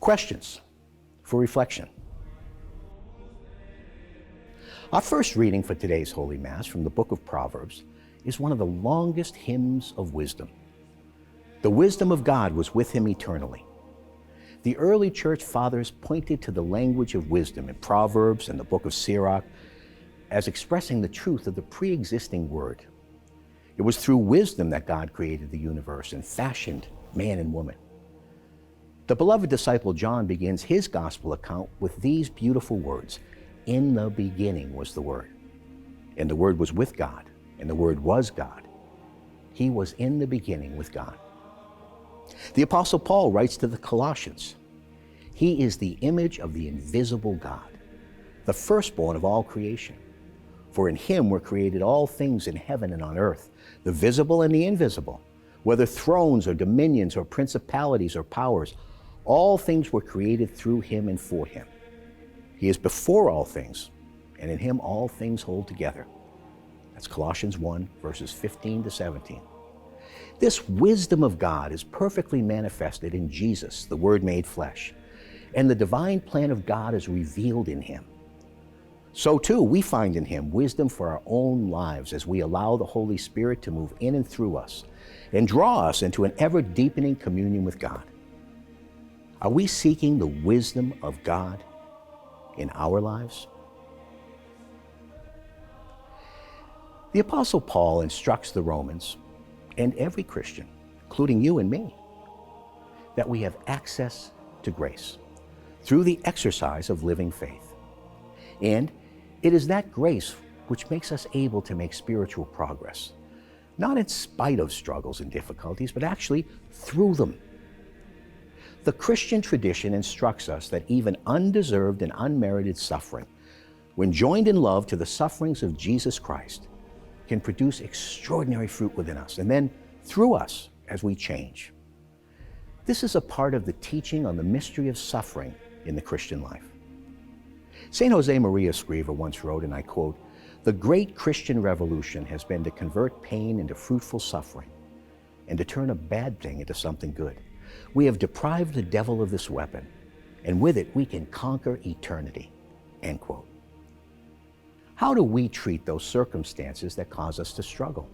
Questions for reflection. Our first reading for today's Holy Mass from the book of Proverbs is one of the longest hymns of wisdom. The wisdom of God was with him eternally. The early church fathers pointed to the language of wisdom in Proverbs and the book of Sirach as expressing the truth of the pre-existing word. It was through wisdom that God created the universe and fashioned man and woman. The beloved disciple John begins his gospel account with these beautiful words: "In the beginning was the Word, and the Word was with God, and the Word was God. He was in the beginning with God." The Apostle Paul writes to the Colossians, "He is the image of the invisible God, the firstborn of all creation. For in him were created all things in heaven and on earth, the visible and the invisible, whether thrones or dominions or principalities or powers. All things were created through him and for him. He is before all things, and in him all things hold together." That's Colossians 1, verses 15 to 17. This wisdom of God is perfectly manifested in Jesus, the Word made flesh, and the divine plan of God is revealed in him. So too, we find in him wisdom for our own lives as we allow the Holy Spirit to move in and through us and draw us into an ever-deepening communion with God. Are we seeking the wisdom of God in our lives? The Apostle Paul instructs the Romans and every Christian, including you and me, that we have access to grace through the exercise of living faith. And it is that grace which makes us able to make spiritual progress, not in spite of struggles and difficulties, but actually through them. The Christian tradition instructs us that even undeserved and unmerited suffering, when joined in love to the sufferings of Jesus Christ, can produce extraordinary fruit within us and then through us as we change. This is a part of the teaching on the mystery of suffering in the Christian life. St. Jose Maria Escriva once wrote, and I quote, "The great Christian revolution has been to convert pain into fruitful suffering and to turn a bad thing into something good. We have deprived the devil of this weapon, and with it we can conquer eternity." End quote. How do we treat those circumstances that cause us to struggle?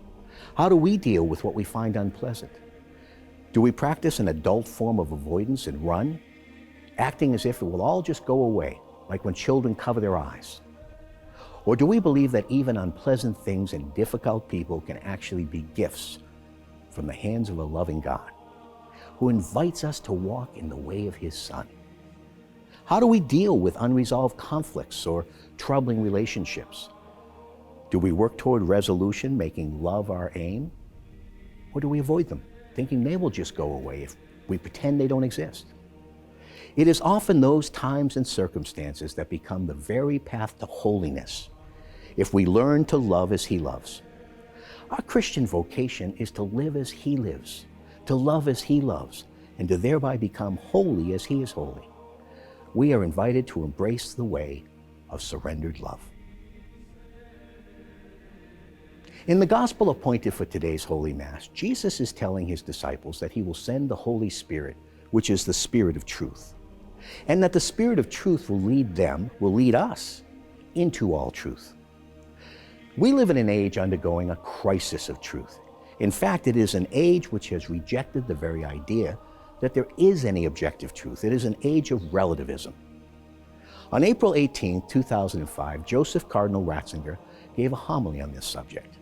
How do we deal with what we find unpleasant? Do we practice an adult form of avoidance and run, acting as if it will all just go away, like when children cover their eyes? Or do we believe that even unpleasant things and difficult people can actually be gifts from the hands of a loving God, who invites us to walk in the way of his Son? How do we deal with unresolved conflicts or troubling relationships? Do we work toward resolution, making love our aim? Or do we avoid them, thinking they will just go away if we pretend they don't exist? It is often those times and circumstances that become the very path to holiness if we learn to love as he loves. Our Christian vocation is to live as he lives, to love as he loves, and to thereby become holy as he is holy. We are invited to embrace the way of surrendered love. In the gospel appointed for today's Holy Mass, Jesus is telling his disciples that he will send the Holy Spirit, which is the Spirit of truth, and that the Spirit of truth will lead us into all truth. We live in an age undergoing a crisis of truth. In fact, it is an age which has rejected the very idea that there is any objective truth. It is an age of relativism. On April 18, 2005, Joseph Cardinal Ratzinger gave a homily on this subject.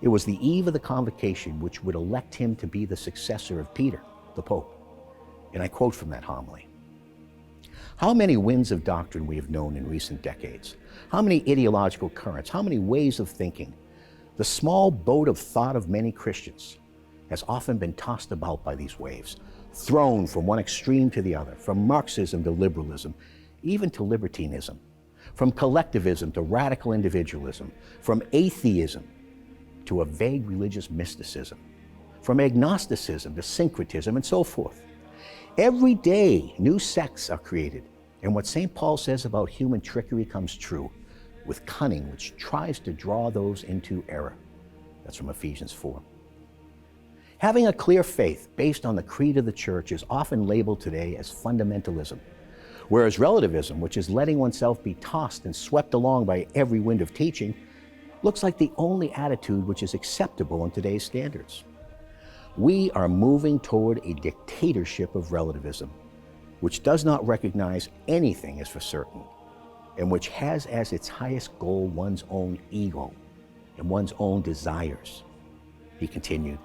It was the eve of the convocation which would elect him to be the successor of Peter, the Pope. And I quote from that homily: "How many winds of doctrine we have known in recent decades, how many ideological currents, how many ways of thinking. The small boat of thought of many Christians has often been tossed about by these waves, thrown from one extreme to the other, from Marxism to liberalism, even to libertinism, from collectivism to radical individualism, from atheism to a vague religious mysticism, from agnosticism to syncretism, and so forth. Every day, new sects are created, and what St. Paul says about human trickery comes true, with cunning which tries to draw those into error." That's from Ephesians 4. Having a clear faith based on the creed of the church is often labeled today as fundamentalism, whereas relativism, which is letting oneself be tossed and swept along by every wind of teaching, looks like the only attitude which is acceptable in today's standards. We are moving toward a dictatorship of relativism, which does not recognize anything as for certain, and which has as its highest goal one's own ego and one's own desires. He continued,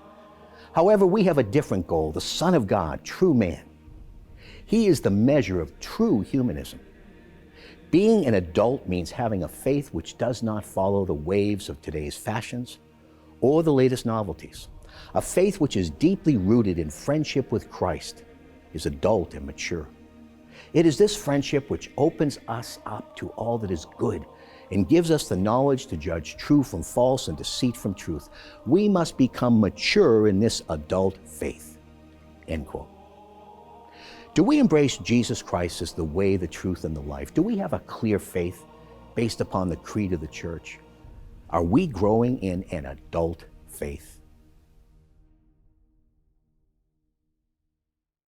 however, we have a different goal, the Son of God, true man. He is the measure of true humanism. Being an adult means having a faith which does not follow the waves of today's fashions or the latest novelties. A faith which is deeply rooted in friendship with Christ is adult and mature. It is this friendship which opens us up to all that is good and gives us the knowledge to judge true from false and deceit from truth. We must become mature in this adult faith." End quote. Do we embrace Jesus Christ as the way, the truth, and the life? Do we have a clear faith based upon the creed of the church? Are we growing in an adult faith?